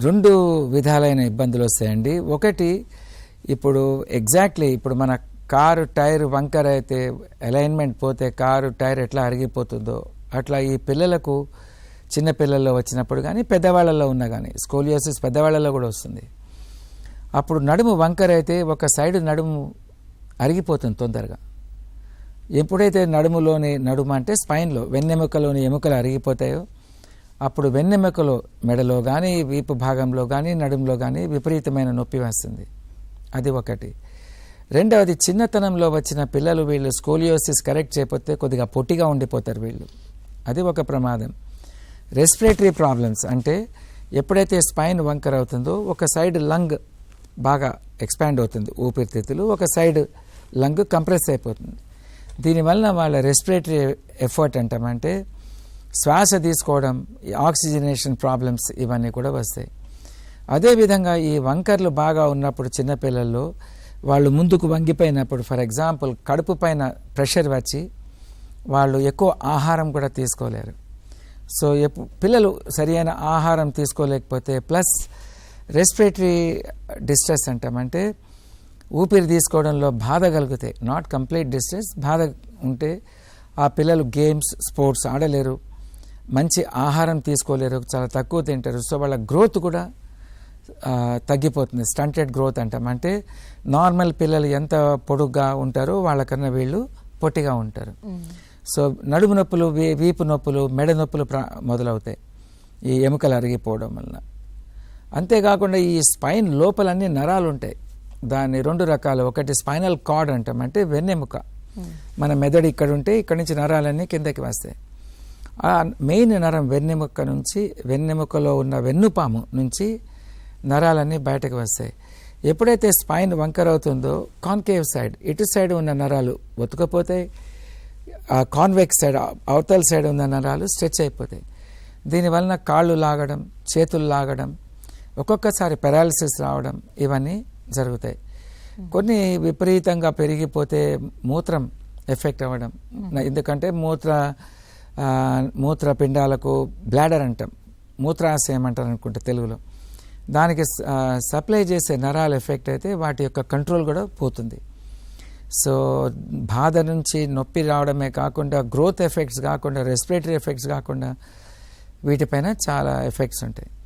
రెండు విధాలైన ఇబ్బందులు వస్తాయండి. ఒకటి, ఇప్పుడు ఎగ్జాక్ట్లీ ఇప్పుడు మన కారు టైర్ వంకర అయితే అలైన్మెంట్ పోతే కారు టైర్ ఎట్లా అరిగిపోతుందో అట్లా ఈ పిల్లలకు చిన్న పిల్లల్లో వచ్చినప్పుడు కానీ పెద్దవాళ్ళలో ఉన్నా కానీ స్కోలియోసిస్ పెద్దవాళ్ళలో కూడా వస్తుంది. అప్పుడు నడుము వంకర అయితే ఒక సైడ్ నడుము అరిగిపోతుంది తొందరగా. ఎప్పుడైతే నడుము అంటే స్పైన్లో వెన్నెముకలోని ఎముకలు అరిగిపోతాయో అప్పుడు వెన్నెముకలో మెడలో కానీ వీపు భాగంలో కానీ నడుములో కానీ విపరీతమైన నొప్పి వస్తుంది. అది ఒకటి. రెండవది, చిన్నతనంలో వచ్చిన పిల్లలు వీళ్ళు స్కోలియోసిస్ కరెక్ట్ చేయకపోతే కొద్దిగా పొట్టిగా ఉండిపోతారు వీళ్ళు. అది ఒక ప్రమాదం. రెస్పిరేటరీ ప్రాబ్లమ్స్ అంటే ఎప్పుడైతే స్పైన్ వంకర్ అవుతుందో ఒక సైడ్ లంగ్ బాగా ఎక్స్పాండ్ అవుతుంది ఊపిరితిత్తులు, ఒక సైడ్ లంగ్ కంప్రెస్ అయిపోతుంది. దీనివలన వాళ్ళ రెస్పిరేటరీ ఎఫర్ట్ అంటామంటే శ్వాస తీసుకోవడం, ఆక్సిజనేషన్ ప్రాబ్లమ్స్ ఇవన్నీ కూడా వస్తాయి. అదేవిధంగా ఈ వంకర్లు బాగా ఉన్నప్పుడు చిన్నపిల్లల్లో వాళ్ళు ముందుకు వంగిపోయినప్పుడు, ఫర్ ఎగ్జాంపుల్ కడుపు పైన ప్రెషర్ వచ్చి వాళ్ళు ఎక్కువ ఆహారం కూడా తీసుకోలేరు. సో పిల్లలు సరియైన ఆహారం తీసుకోలేకపోతే ప్లస్ రెస్పిరేటరీ డిస్ట్రెస్ అంటామంటే ఊపిరి తీసుకోవడంలో బాధ కలుగుతాయి. నాట్ కంప్లీట్ డిస్ట్రెస్, బాధ ఉంటే ఆ పిల్లలు గేమ్స్ స్పోర్ట్స్ ఆడలేరు, మంచి ఆహారం తీసుకోలేరు, చాలా తక్కువ తింటారు. సో వాళ్ళ గ్రోత్ కూడా తగ్గిపోతుంది. స్టంటెడ్ గ్రోత్ అంటాం. అంటే నార్మల్ పిల్లలు ఎంత పొడుగ్గా ఉంటారో వాళ్ళకన్నా వీళ్ళు పొట్టిగా ఉంటారు. సో నడుము నొప్పులు, వీపు నొప్పులు, మెడ నొప్పులు మొదలవుతాయి ఈ ఎముకలు అరిగిపోవడం వలన. అంతేకాకుండా ఈ స్పైన్ లోపలన్నీ నరాలు ఉంటాయి. దాన్ని రెండు రకాలు. ఒకటి స్పైనల్ కార్డ్ అంటాం, అంటే వెన్నెముక. మన మెదడు ఇక్కడ ఉంటే ఇక్కడ నుంచి నరాలన్నీ కిందకి వస్తాయి. ఆ మెయిన్ నరం వెన్నెముక నుంచి, వెన్నెముకలో ఉన్న వెన్నుపాము నుంచి నరాలన్నీ బయటకు వస్తాయి. ఎప్పుడైతే స్పైన్ వంకర్ అవుతుందో కాన్కేవ్ సైడ్, ఇటు సైడ్ ఉన్న నరాలు ఒత్తుకపోతాయి, ఆ కాన్వెక్స్ సైడ్ అవతల సైడ్ ఉన్న నరాలు స్ట్రెచ్ అయిపోతాయి. దీనివలన కాళ్ళు లాగడం, చేతులు లాగడం, ఒక్కొక్కసారి పెరాలిసిస్ రావడం ఇవన్నీ జరుగుతాయి. కొన్ని విపరీతంగా పెరిగిపోతే మూత్రం ఎఫెక్ట్ అవ్వడం. ఎందుకంటే మూత్రపిండాలకు బ్లాడర్ అంటాం, మూత్రాశయం అంటారు అనుకుంటే తెలుగులో. దానికి సప్లై చేసే నరాలు ఎఫెక్ట్ అయితే వాటి యొక్క కంట్రోల్ కూడా పోతుంది. సో బాధ నుంచి నొప్పి రావడమే కాకుండా గ్రోత్ ఎఫెక్ట్స్ కాకుండా రెస్పిరేటరీ ఎఫెక్ట్స్ కాకుండా వీటిపైన చాలా ఎఫెక్ట్స్ ఉంటాయి.